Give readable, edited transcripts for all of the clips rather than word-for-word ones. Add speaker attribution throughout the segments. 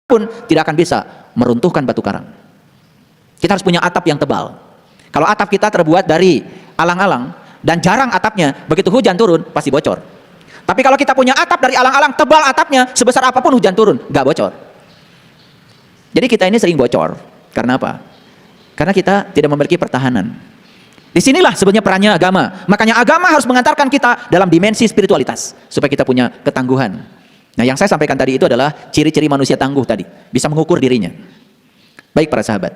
Speaker 1: pun tidak akan bisa meruntuhkan batu karang. Kita harus punya atap yang tebal. Kalau atap kita terbuat dari alang-alang dan jarang atapnya, begitu hujan turun pasti bocor. Tapi kalau kita punya atap dari alang-alang, tebal atapnya, sebesar apapun hujan turun nggak bocor. Jadi kita ini sering bocor. Karena apa? Karena kita tidak memiliki pertahanan. Disinilah sebenarnya perannya agama. Makanya agama harus mengantarkan kita dalam dimensi spiritualitas supaya kita punya ketangguhan. Nah, yang saya sampaikan tadi itu adalah ciri-ciri manusia tangguh tadi, bisa mengukur dirinya. Baik para sahabat.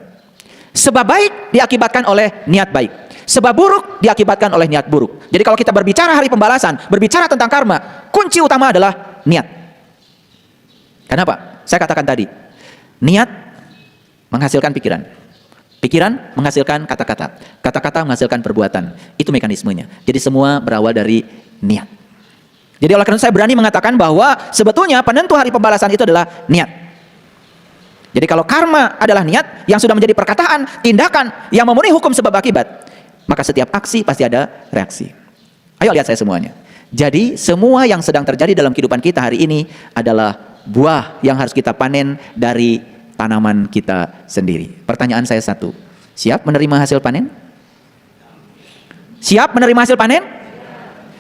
Speaker 1: Sebab baik diakibatkan oleh niat baik. Sebab buruk diakibatkan oleh niat buruk. Jadi kalau kita berbicara hari pembalasan, berbicara tentang karma, kunci utama adalah niat. Kenapa? Saya katakan tadi, niat menghasilkan pikiran. Pikiran menghasilkan kata-kata. Kata-kata menghasilkan perbuatan. Itu mekanismenya. Jadi semua berawal dari niat. Jadi oleh karena itu saya berani mengatakan bahwa sebetulnya penentu hari pembalasan itu adalah niat. Jadi kalau karma adalah niat yang sudah menjadi perkataan, tindakan yang memenuhi hukum sebab akibat, maka setiap aksi pasti ada reaksi. Ayo lihat saya semuanya. Jadi semua yang sedang terjadi dalam kehidupan kita hari ini adalah buah yang harus kita panen dari tanaman kita sendiri. Pertanyaan saya satu, siap menerima hasil panen? Siap menerima hasil panen?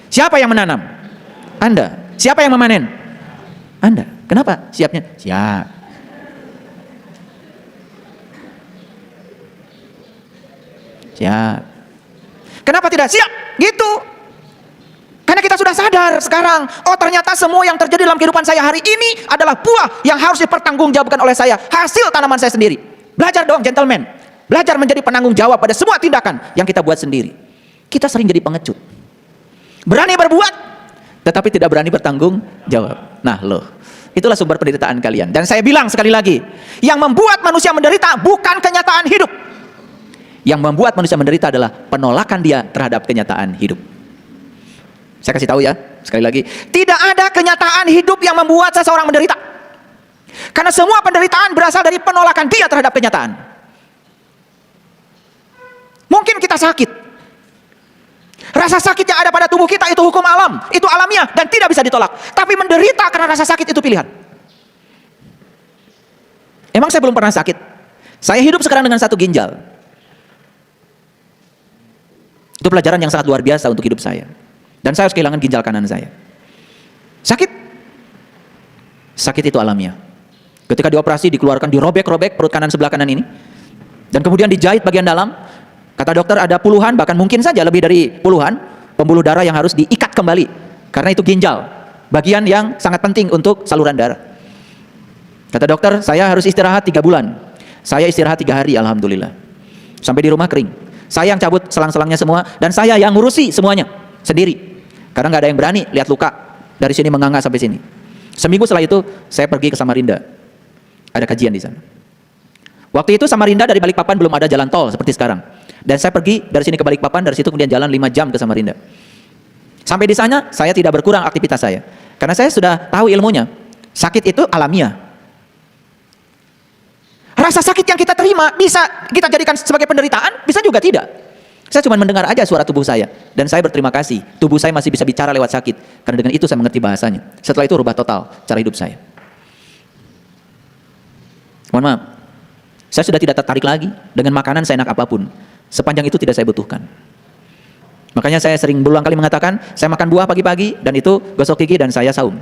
Speaker 1: Siapa yang menanam? Anda. Siapa yang memanen? Anda. Kenapa siapnya? Siap. Siap. Kenapa tidak siap? Gitu. Karena kita sudah sadar sekarang, oh ternyata semua yang terjadi dalam kehidupan saya hari ini adalah buah yang harus dipertanggungjawabkan oleh saya, hasil tanaman saya sendiri. Belajar dong gentleman. Belajar menjadi penanggung jawab pada semua tindakan yang kita buat sendiri. Kita sering jadi pengecut. Berani berbuat, tetapi tidak berani bertanggung jawab. Nah loh, itulah sumber penderitaan kalian. Dan saya bilang sekali lagi, yang membuat manusia menderita bukan kenyataan hidup. Yang membuat manusia menderita adalah penolakan dia terhadap kenyataan hidup. Saya kasih tahu ya, sekali lagi, tidak ada kenyataan hidup yang membuat seseorang menderita. Karena semua penderitaan berasal dari penolakan dia terhadap kenyataan. Mungkin kita sakit. Rasa sakit yang ada pada tubuh kita itu hukum alam, itu alamiah dan tidak bisa ditolak. Tapi menderita karena rasa sakit itu pilihan. Emang saya belum pernah sakit? Saya hidup sekarang dengan satu ginjal. Itu pelajaran yang sangat luar biasa untuk hidup saya. Dan saya harus kehilangan ginjal kanan saya. Sakit? Sakit itu alamiah. Ketika dioperasi, dikeluarkan, dirobek-robek perut kanan sebelah kanan ini. Dan kemudian dijahit bagian dalam. Kata dokter ada puluhan, bahkan mungkin saja lebih dari puluhan pembuluh darah yang harus diikat kembali. Karena itu ginjal, bagian yang sangat penting untuk saluran darah. Kata dokter, saya harus istirahat 3 bulan. Saya istirahat 3 hari, alhamdulillah. Sampai di rumah kering. Saya yang cabut selang-selangnya semua, dan saya yang ngurusi semuanya sendiri. Karena nggak ada yang berani lihat luka dari sini menganga sampai sini. Seminggu setelah itu, saya pergi ke Samarinda. Ada kajian di sana. Waktu itu Samarinda dari Balikpapan belum ada jalan tol seperti sekarang. Dan saya pergi dari sini ke Balikpapan, dari situ kemudian jalan 5 jam ke Samarinda. Sampai di sana, saya tidak berkurang aktivitas saya. Karena saya sudah tahu ilmunya. Sakit itu alamiah. Rasa sakit yang kita terima, bisa kita jadikan sebagai penderitaan, bisa juga tidak. Saya cuma mendengar aja suara tubuh saya. Dan saya berterima kasih, tubuh saya masih bisa bicara lewat sakit. Karena dengan itu saya mengerti bahasanya. Setelah itu rubah total cara hidup saya. Mohon maaf, saya sudah tidak tertarik lagi dengan makanan seenak apapun. Sepanjang itu tidak saya butuhkan. Makanya saya sering berulang kali mengatakan, saya makan buah pagi-pagi dan itu gosok gigi dan saya saum.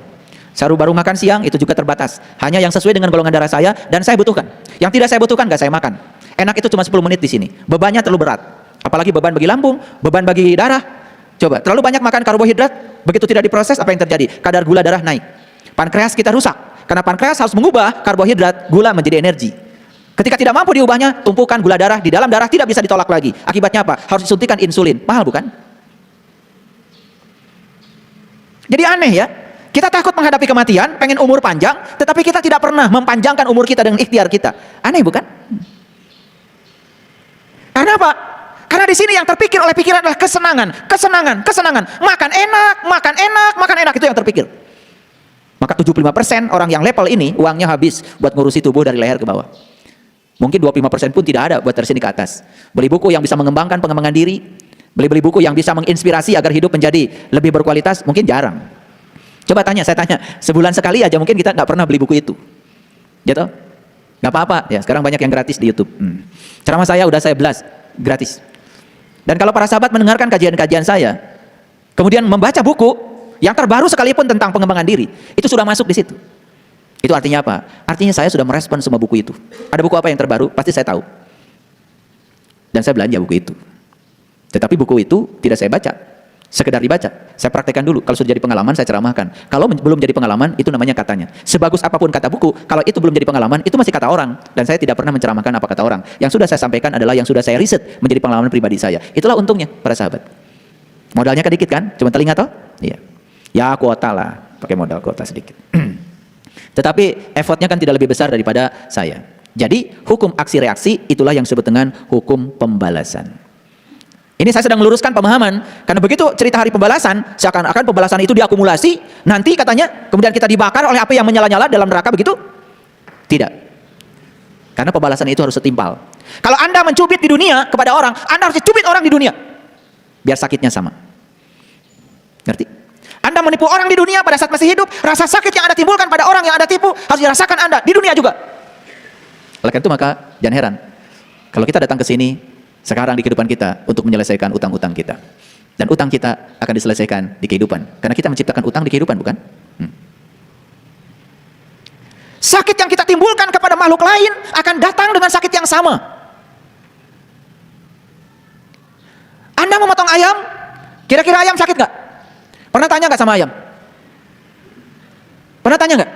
Speaker 1: Saya baru makan siang itu juga terbatas. Hanya yang sesuai dengan golongan darah saya dan saya butuhkan. Yang tidak saya butuhkan gak saya makan. Enak itu cuma 10 menit di sini. Bebannya terlalu berat. Apalagi beban bagi lambung, beban bagi darah. Coba, terlalu banyak makan karbohidrat, begitu tidak diproses apa yang terjadi? Kadar gula darah naik. Pankreas kita rusak. Karena pankreas harus mengubah karbohidrat, gula menjadi energi. Ketika tidak mampu diubahnya, tumpukan gula darah di dalam darah tidak bisa ditolak lagi. Akibatnya apa? Harus disuntikan insulin. Mahal bukan? Jadi aneh ya. Kita takut menghadapi kematian, pengen umur panjang, tetapi kita tidak pernah mempanjangkan umur kita dengan ikhtiar kita. Aneh bukan? Karena apa? Karena di sini yang terpikir oleh pikiran adalah kesenangan, kesenangan, kesenangan. Makan enak, makan enak, makan enak, itu yang terpikir. Maka 75% orang yang level ini uangnya habis buat ngurusi tubuh dari leher ke bawah. Mungkin 25% pun tidak ada buat dari sini ke atas. Beli buku yang bisa mengembangkan pengembangan diri, beli buku yang bisa menginspirasi agar hidup menjadi lebih berkualitas, mungkin jarang. Coba tanya, saya tanya, sebulan sekali aja mungkin kita nggak pernah beli buku itu. gitu. Gak apa-apa, ya sekarang banyak yang gratis di YouTube. Ceramah saya udah saya blast, gratis. Dan kalau para sahabat mendengarkan kajian-kajian saya, kemudian membaca buku yang terbaru sekalipun tentang pengembangan diri, itu sudah masuk di situ. Itu artinya apa? Artinya saya sudah merespon semua buku itu. Ada buku apa yang terbaru? Pasti saya tahu. Dan saya belanja buku itu. Tetapi buku itu tidak saya baca, sekedar dibaca. Saya praktekkan dulu. Kalau sudah jadi pengalaman, saya ceramahkan. Kalau belum jadi pengalaman, itu namanya katanya. Sebagus apapun kata buku, kalau itu belum jadi pengalaman, itu masih kata orang. Dan saya tidak pernah menceramahkan apa kata orang. Yang sudah saya sampaikan adalah yang sudah saya riset menjadi pengalaman pribadi saya. Itulah untungnya para sahabat. Modalnya kan dikit kan? Cuma telinga toh? Iya. Ya kuota lah, pakai modal kuota sedikit. Tetapi effortnya kan tidak lebih besar daripada saya. Jadi hukum aksi reaksi itulah yang disebut dengan hukum pembalasan. Ini saya sedang meluruskan pemahaman, karena begitu cerita hari pembalasan, seakan-akan pembalasan itu diakumulasi, nanti katanya kemudian kita dibakar oleh api yang menyala-nyala dalam neraka, begitu? Tidak. Karena pembalasan itu harus setimpal. Kalau Anda mencubit di dunia kepada orang, Anda harus dicubit orang di dunia. Biar sakitnya sama. Ngerti? Anda menipu orang di dunia pada saat masih hidup, rasa sakit yang Anda timbulkan pada orang yang Anda tipu harus dirasakan Anda di dunia juga. Oleh karena itu maka jangan heran kalau kita datang ke sini sekarang di kehidupan kita untuk menyelesaikan utang-utang kita. Dan utang kita akan diselesaikan di kehidupan. Karena kita menciptakan utang di kehidupan, bukan? Sakit yang kita timbulkan kepada makhluk lain akan datang dengan sakit yang sama. Anda memotong ayam, kira-kira ayam sakit nggak? Pernah tanya nggak sama ayam? Pernah tanya nggak?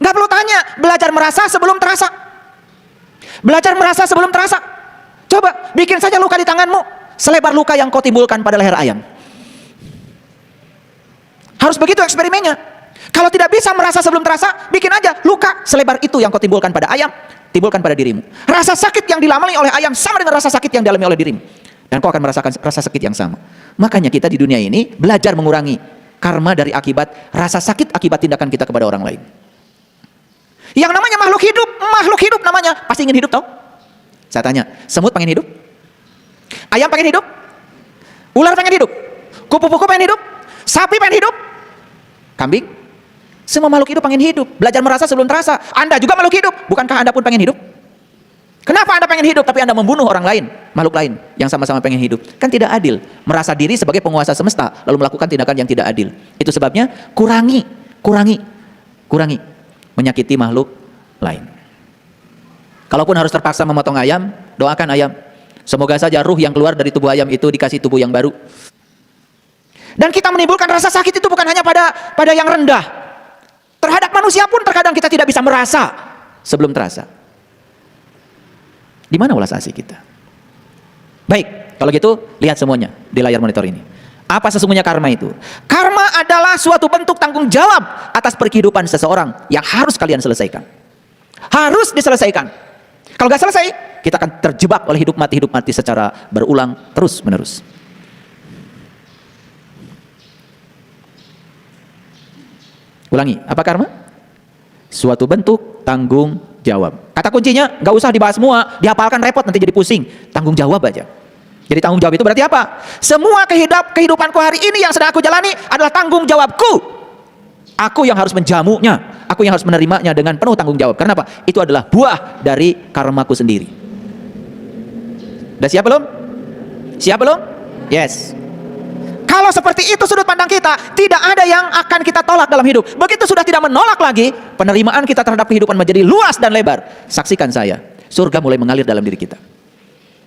Speaker 1: Nggak perlu tanya, belajar merasa sebelum terasa. Belajar merasa sebelum terasa. Coba bikin saja luka di tanganmu selebar luka yang kau timbulkan pada leher ayam. Harus begitu eksperimennya. Kalau tidak bisa merasa sebelum terasa, bikin aja luka selebar itu yang kau timbulkan pada ayam, timbulkan pada dirimu. Rasa sakit yang dialami oleh ayam sama dengan rasa sakit yang dialami oleh dirimu. Dan kau akan merasakan rasa sakit yang sama. Makanya kita di dunia ini belajar mengurangi karma dari akibat rasa sakit akibat tindakan kita kepada orang lain. Yang namanya makhluk hidup namanya pasti ingin hidup, tau? Saya tanya, semut pengen hidup? Ayam pengen hidup? Ular pengen hidup? Kupu-kupu pengen hidup? Sapi pengen hidup? Kambing? Semua makhluk hidup pengen hidup. Belajar merasa sebelum terasa. Anda juga makhluk hidup. Bukankah Anda pun pengen hidup? Kenapa Anda pengen hidup tapi Anda membunuh orang lain, makhluk lain yang sama-sama pengen hidup? Kan tidak adil. Merasa diri sebagai penguasa semesta lalu melakukan tindakan yang tidak adil. Itu sebabnya kurangi menyakiti makhluk lain. Kalaupun harus terpaksa memotong ayam, doakan ayam. Semoga saja ruh yang keluar dari tubuh ayam itu dikasih tubuh yang baru. Dan kita menimbulkan rasa sakit itu bukan hanya pada yang rendah. Terhadap manusia pun terkadang kita tidak bisa merasa sebelum terasa. Di mana ulas asih kita? Baik, kalau gitu lihat semuanya di layar monitor ini. Apa sesungguhnya karma itu? Karma adalah suatu bentuk tanggung jawab atas perkehidupan seseorang yang harus kalian selesaikan. Harus diselesaikan. Kalau nggak selesai, kita akan terjebak oleh hidup mati secara berulang terus menerus. Ulangi, apa karma? Suatu bentuk tanggung jawab. Kata kuncinya nggak usah dibahas semua, dihafalkan repot nanti jadi pusing. Tanggung jawab aja. Jadi tanggung jawab itu berarti apa? Semua kehidupanku hari ini yang sedang aku jalani adalah tanggung jawabku. Aku yang harus menjamunya, aku yang harus menerimanya dengan penuh tanggung jawab. Karena apa? Itu adalah buah dari karmaku sendiri. Udah siap belum? Siap belum? Yes. Kalau seperti itu sudut pandang kita, tidak ada yang akan kita tolak dalam hidup. Begitu sudah tidak menolak lagi, penerimaan kita terhadap kehidupan menjadi luas dan lebar. Saksikan saya, surga mulai mengalir dalam diri kita.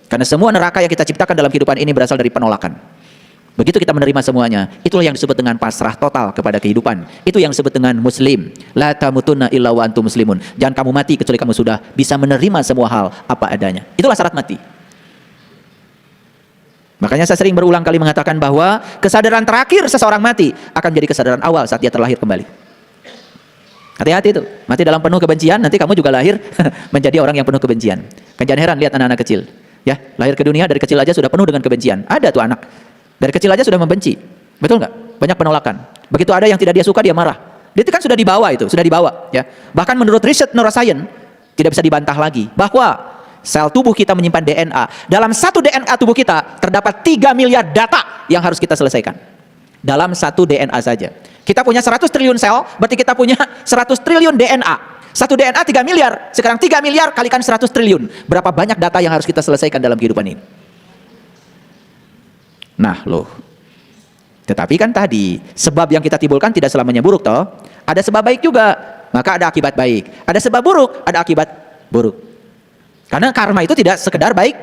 Speaker 1: Karena semua neraka yang kita ciptakan dalam kehidupan ini berasal dari penolakan. Begitu kita menerima semuanya, itulah yang disebut dengan pasrah total kepada kehidupan. Itu yang disebut dengan muslim. La tamutunna illa wa antum muslimun. Jangan kamu mati kecuali kamu sudah bisa menerima semua hal apa adanya. Itulah syarat mati. Makanya saya sering berulang kali mengatakan bahwa kesadaran terakhir seseorang mati akan menjadi kesadaran awal saat dia terlahir kembali. Hati-hati itu. Mati dalam penuh kebencian, nanti kamu juga lahir menjadi orang yang penuh kebencian. Kan jangan heran lihat anak-anak kecil. Ya, lahir ke dunia dari kecil aja sudah penuh dengan kebencian. Ada tuh anak. Dari kecil aja sudah membenci. Betul nggak? Banyak penolakan. Begitu ada yang tidak dia suka, dia marah. Dia itu kan sudah dibawa itu, sudah dibawa. Ya. Bahkan menurut riset neuroscience, tidak bisa dibantah lagi. Bahwa sel tubuh kita menyimpan DNA. Dalam satu DNA tubuh kita, terdapat 3 miliar data yang harus kita selesaikan. Dalam satu DNA saja. Kita punya 100 triliun sel, berarti kita punya 100 triliun DNA. Satu DNA 3 miliar. Sekarang 3 miliar kalikan 100 triliun. Berapa banyak data yang harus kita selesaikan dalam kehidupan ini? Nah loh. Tetapi kan tadi, sebab yang kita timbulkan tidak selamanya buruk toh. Ada sebab baik juga, maka ada akibat baik. Ada sebab buruk, ada akibat buruk. Karena karma itu tidak sekedar baik,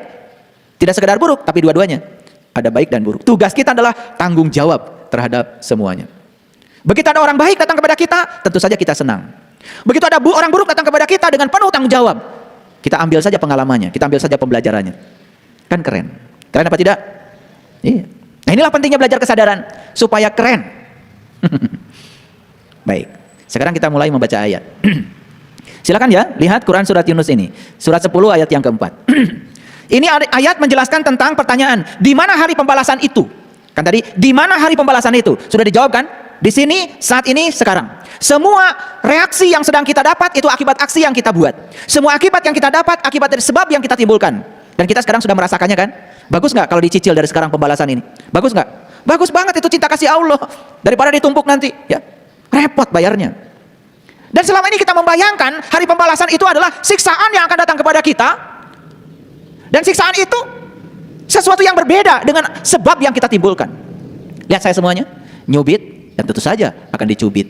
Speaker 1: tidak sekedar buruk, tapi dua-duanya. Ada baik dan buruk. Tugas kita adalah tanggung jawab terhadap semuanya. Begitu ada orang baik datang kepada kita, tentu saja kita senang. Begitu ada orang buruk datang kepada kita dengan penuh tanggung jawab, kita ambil saja pengalamannya, kita ambil saja pembelajarannya. Kan keren. Keren apa tidak? Iya. Nah inilah pentingnya belajar kesadaran, supaya keren. Baik, sekarang kita mulai membaca ayat. Silakan ya, lihat Quran surat Yunus ini. Surat 10 ayat yang keempat. Ini ayat menjelaskan tentang pertanyaan, di mana hari pembalasan itu? Kan tadi, di mana hari pembalasan itu? Sudah dijawab kan? Di sini, saat ini, sekarang. Semua reaksi yang sedang kita dapat itu akibat aksi yang kita buat. Semua akibat yang kita dapat akibat dari sebab yang kita timbulkan. Dan kita sekarang sudah merasakannya kan? Bagus nggak kalau dicicil dari sekarang pembalasan ini? Bagus nggak? Bagus banget, itu cinta kasih Allah. Daripada ditumpuk nanti, ya repot bayarnya. Dan selama ini kita membayangkan hari pembalasan itu adalah siksaan yang akan datang kepada kita. Dan siksaan itu sesuatu yang berbeda dengan sebab yang kita timbulkan. Lihat saya semuanya, nyubit, dan tentu saja akan dicubit.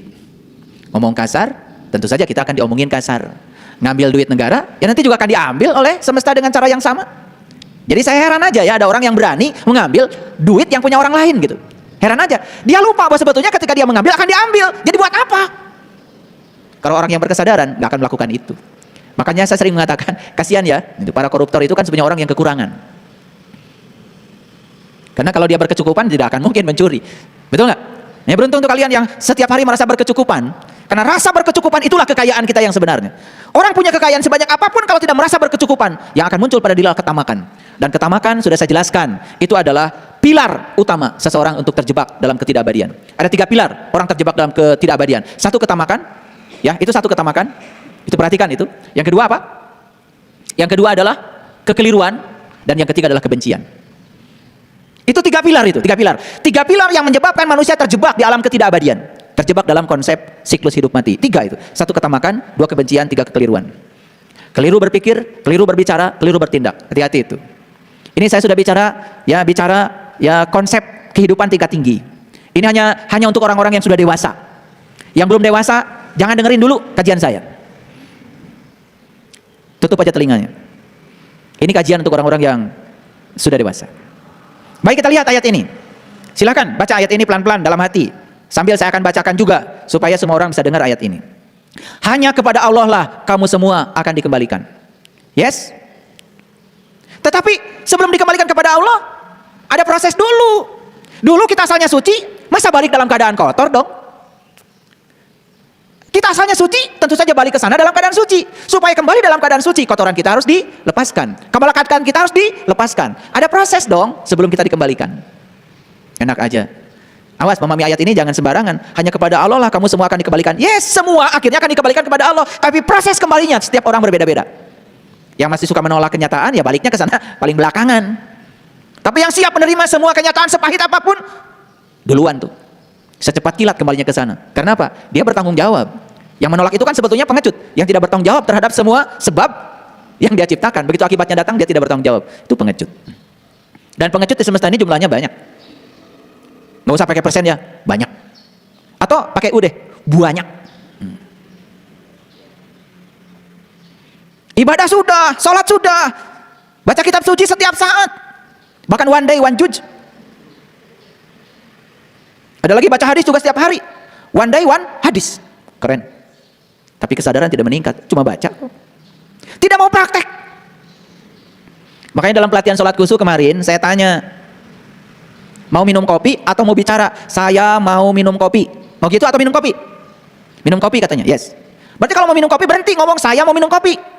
Speaker 1: Ngomong kasar, tentu saja kita akan diomongin kasar. Ngambil duit negara, ya nanti juga akan diambil oleh semesta dengan cara yang sama. Jadi saya heran aja ya, ada orang yang berani mengambil duit yang punya orang lain gitu. Heran aja, dia lupa bahwa sebetulnya ketika dia mengambil akan diambil. Jadi buat apa? Kalau orang yang berkesadaran nggak akan melakukan itu. Makanya saya sering mengatakan, kasihan ya, itu para koruptor itu kan sebenarnya orang yang kekurangan. Karena kalau dia berkecukupan tidak akan mungkin mencuri. Betul nggak? Ya beruntung untuk kalian yang setiap hari merasa berkecukupan. Karena rasa berkecukupan itulah kekayaan kita yang sebenarnya. Orang punya kekayaan sebanyak apapun kalau tidak merasa berkecukupan, yang akan muncul pada dirinya ketamakan. Dan ketamakan sudah saya jelaskan, itu adalah pilar utama seseorang untuk terjebak dalam ketidakabadian. Ada 3 pilar orang terjebak dalam ketidakabadian. Satu ketamakan, ya itu satu ketamakan. Itu perhatikan itu. Yang kedua apa? Yang kedua adalah kekeliruan, dan yang ketiga adalah kebencian. Itu 3 pilar itu, 3 pilar. 3 pilar yang menyebabkan manusia terjebak di alam ketidakabadian. Terjebak dalam konsep siklus hidup mati. 3 itu. 1 ketamakan, 2 kebencian, 3 kekeliruan. Keliru berpikir, keliru berbicara, keliru bertindak. Hati-hati itu. Ini saya sudah bicara konsep kehidupan tingkat tinggi. Ini hanya untuk orang-orang yang sudah dewasa. Yang belum dewasa, jangan dengerin dulu kajian saya. Tutup aja telinganya. Ini kajian untuk orang-orang yang sudah dewasa. Baik, kita lihat ayat ini. Silakan baca ayat ini pelan-pelan dalam hati. Sambil saya akan bacakan juga supaya semua orang bisa dengar ayat ini. Hanya kepada Allah lah kamu semua akan dikembalikan. Yes? Tetapi sebelum dikembalikan kepada Allah, ada proses dulu. Dulu kita asalnya suci, masa balik dalam keadaan kotor dong? Kita asalnya suci, tentu saja balik ke sana dalam keadaan suci. Supaya kembali dalam keadaan suci, kotoran kita harus dilepaskan. Kemelekatan kita harus dilepaskan. Ada proses dong sebelum kita dikembalikan. Enak aja. Awas, memahami ayat ini jangan sembarangan. Hanya kepada Allah lah kamu semua akan dikembalikan. Yes, semua akhirnya akan dikembalikan kepada Allah. Tapi proses kembalinya setiap orang berbeda-beda. Yang masih suka menolak kenyataan, ya baliknya ke sana paling belakangan. Tapi yang siap menerima semua kenyataan sepahit apapun, duluan tuh. Secepat kilat kembalinya ke sana. Karena apa? Dia bertanggung jawab. Yang menolak itu kan sebetulnya pengecut. Yang tidak bertanggung jawab terhadap semua sebab yang dia ciptakan. Begitu akibatnya datang, dia tidak bertanggung jawab. Itu pengecut. Dan pengecut di semesta ini jumlahnya banyak. Nggak usah pakai persen ya, banyak. Atau pakai U deh, banyak. Ibadah sudah, sholat sudah, baca kitab suci setiap saat, bahkan one day one juz. Ada lagi baca hadis juga setiap hari, one day one hadis, keren. Tapi kesadaran tidak meningkat, cuma baca, tidak mau praktek. Makanya dalam pelatihan sholat khusyuk kemarin saya tanya, mau minum kopi atau mau bicara? Saya mau minum kopi. Mau gitu atau minum kopi? Minum kopi katanya, yes. Berarti kalau mau minum kopi berhenti ngomong saya mau minum kopi.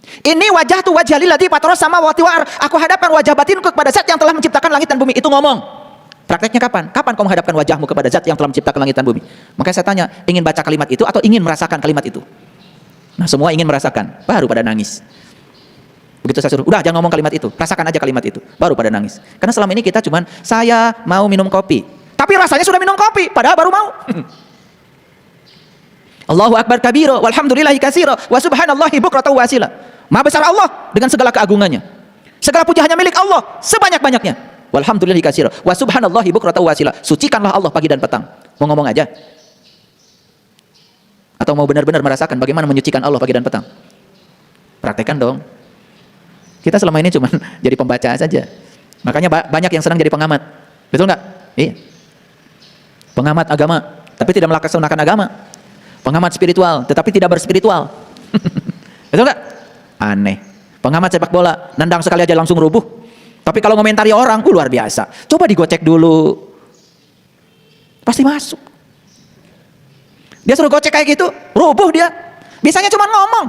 Speaker 1: Ini wajah tuh wajah lilladzi fatara samawati wal ardh. Aku hadapkan wajah batinku kepada zat yang telah menciptakan langit dan bumi. Itu ngomong. Prakteknya kapan? Kapan kau menghadapkan wajahmu kepada zat yang telah menciptakan langit dan bumi? Makanya saya tanya, ingin baca kalimat itu atau ingin merasakan kalimat itu? Nah, semua ingin merasakan, baru pada nangis. Begitu saya suruh, udah jangan ngomong kalimat itu, rasakan aja kalimat itu, baru pada nangis. Karena selama ini kita cuman, saya mau minum kopi. Tapi rasanya sudah minum kopi, padahal baru mau. Allahu akbar kabira walhamdulillahi katsira wa subhanallahi bukratan wa asila. Maha besar Allah dengan segala keagungannya. Segala puji hanya milik Allah sebanyak-banyaknya. Walhamdulillahi katsira wa subhanallahi bukratan wa asila. Sucikanlah Allah pagi dan petang. Mau ngomong aja? Atau mau benar-benar merasakan bagaimana menyucikan Allah pagi dan petang? Praktekkan dong. Kita selama ini cuma jadi pembaca saja. Makanya banyak yang senang jadi pengamat. Betul nggak? Iya. Pengamat agama, tapi tidak melaksanakan agama. Pengamat spiritual, tetapi tidak berspiritual. Betul nggak? Aneh. Pengamat sepak bola, nendang sekali aja langsung rubuh. Tapi kalau ngomentari orang, luar biasa. Coba digocek dulu. Pasti masuk. Dia suruh gocek kayak gitu, rubuh dia. Bisanya cuma ngomong.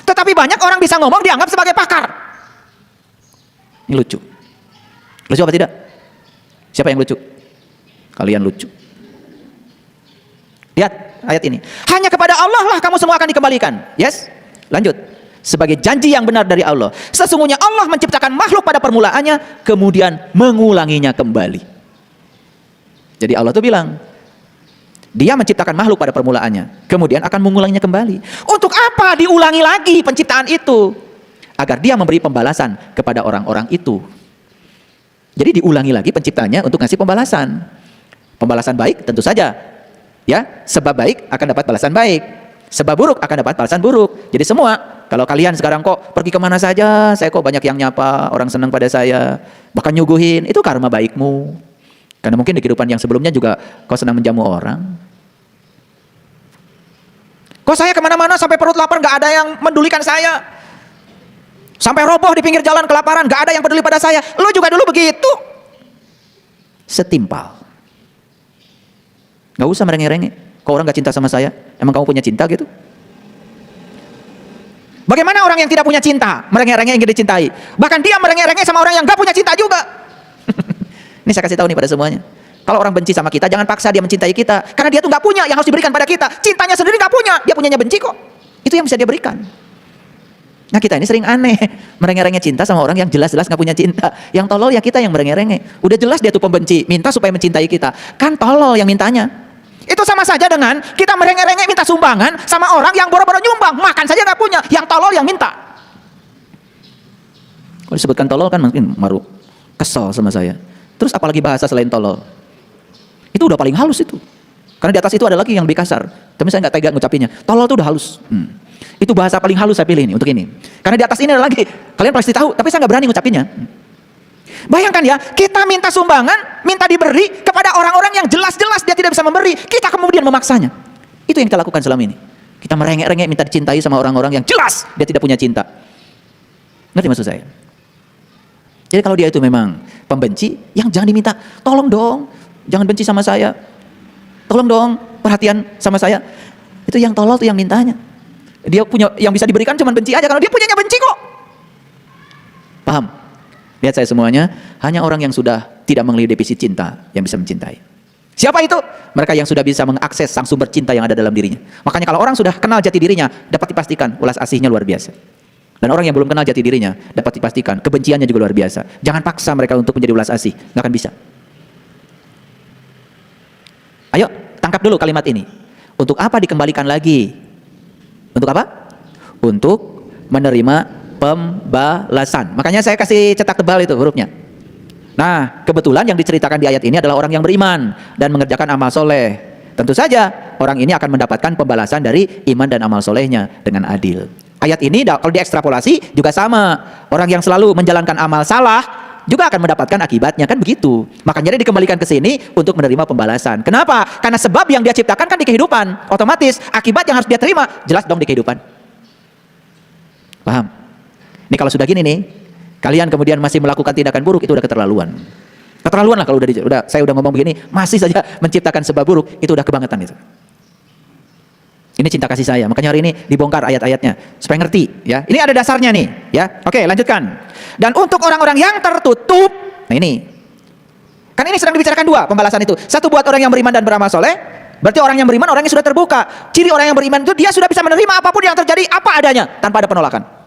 Speaker 1: Tetapi banyak orang bisa ngomong dianggap sebagai pakar. Ini lucu. Lucu apa tidak? Siapa yang lucu? Kalian lucu. Lihat ayat ini. Hanya kepada Allah lah kamu semua akan dikembalikan. Yes? Lanjut. Sebagai janji yang benar dari Allah. Sesungguhnya Allah menciptakan makhluk pada permulaannya, kemudian mengulanginya kembali. Jadi Allah tuh bilang, Dia menciptakan makhluk pada permulaannya, kemudian akan mengulanginya kembali. Untuk apa diulangi lagi penciptaan itu? Agar Dia memberi pembalasan kepada orang-orang itu. Jadi diulangi lagi penciptanya untuk ngasih pembalasan. Pembalasan baik tentu saja. Ya, sebab baik akan dapat balasan baik. Sebab buruk akan dapat balasan buruk. Jadi semua, kalau kalian sekarang kok pergi kemana saja, saya kok banyak yang nyapa, orang senang pada saya, bahkan nyuguhin, itu karma baikmu. Karena mungkin di kehidupan yang sebelumnya juga kau senang menjamu orang. Kok saya kemana-mana sampai perut lapar gak ada yang mendulikan saya. Sampai roboh di pinggir jalan kelaparan, gak ada yang peduli pada saya. Lu juga dulu begitu. Setimpal. Gak usah merengek-rengek. Kok orang gak cinta sama saya? Emang kamu punya cinta gitu? Bagaimana orang yang tidak punya cinta merengek-rengek ingin dicintai? Bahkan dia merengek-rengek sama orang yang gak punya cinta juga. Ini saya kasih tahu nih pada semuanya. Kalau orang benci sama kita, jangan paksa dia mencintai kita. Karena dia tuh gak punya yang harus diberikan pada kita. Cintanya sendiri gak punya, dia punyanya benci kok. Itu yang bisa dia berikan. Nah kita ini sering aneh, merengek-rengek cinta sama orang yang jelas-jelas gak punya cinta. Yang tolol ya kita yang merengek-rengek. Udah jelas dia tuh pembenci, minta supaya mencintai kita. Kan tolol yang mintanya. Itu sama saja dengan kita merengek-rengek minta sumbangan sama orang yang boro-boro nyumbang, makan saja gak punya, yang tolol yang minta. Kalau disebutkan tolol kan mungkin baru kesel sama saya. Terus apalagi bahasa selain tolol? Itu udah paling halus itu. Karena di atas itu ada lagi yang lebih kasar. Tapi saya gak tega ngucapinnya. Tolol itu udah halus. Itu bahasa paling halus saya pilih ini untuk ini. Karena di atas ini ada lagi. Kalian pasti tahu, tapi saya gak berani ngucapinnya. Bayangkan ya, kita minta sumbangan, minta diberi kepada orang-orang yang jelas-jelas dia tidak bisa memberi. Kita kemudian memaksanya. Itu yang kita lakukan selama ini. Kita merengek-rengek minta dicintai sama orang-orang yang jelas dia tidak punya cinta. Ngerti maksud saya? Jadi kalau dia itu memang pembenci, yang jangan diminta, tolong dong, jangan benci sama saya. Tolong dong, perhatian sama saya. Itu yang tolol tuh yang mintanya. Dia punya yang bisa diberikan cuma benci aja, kalau dia punyanya benci kok. Paham? Lihat saya semuanya, hanya orang yang sudah tidak mengalami defisit cinta yang bisa mencintai. Siapa itu? Mereka yang sudah bisa mengakses sang sumber cinta yang ada dalam dirinya. Makanya kalau orang sudah kenal jati dirinya, dapat dipastikan ulas asihnya luar biasa. Dan orang yang belum kenal jati dirinya, dapat dipastikan kebenciannya juga luar biasa. Jangan paksa mereka untuk menjadi ulas asih, nggak akan bisa. Ayo, tangkap dulu kalimat ini. Untuk apa dikembalikan lagi? Untuk apa? Untuk menerima pembalasan. Makanya saya kasih cetak tebal itu hurufnya. Nah, kebetulan yang diceritakan di ayat ini adalah orang yang beriman dan mengerjakan amal soleh. Tentu saja orang ini akan mendapatkan pembalasan dari iman dan amal solehnya dengan adil. Ayat ini kalau diekstrapolasi juga sama. Orang yang selalu menjalankan amal salah juga akan mendapatkan akibatnya, kan begitu. Makanya dia dikembalikan ke sini untuk menerima pembalasan. Kenapa? Karena sebab yang dia ciptakan kan di kehidupan. Otomatis akibat yang harus dia terima jelas dong di kehidupan. Paham? Ini kalau sudah gini nih, kalian kemudian masih melakukan tindakan buruk, itu udah keterlaluan. Keterlaluan lah kalau saya udah ngomong begini, masih saja menciptakan sebab buruk, itu udah kebangetan itu. Ini cinta kasih saya, makanya hari ini dibongkar ayat-ayatnya supaya ngerti ya. Ini ada dasarnya nih, ya. Oke, lanjutkan. Dan untuk orang-orang yang tertutup, nah ini. Kan ini sedang dibicarakan dua pembalasan itu. Satu buat orang yang beriman dan beramal soleh, berarti orang yang beriman orang yang sudah terbuka. Ciri orang yang beriman itu dia sudah bisa menerima apapun yang terjadi apa adanya tanpa ada penolakan.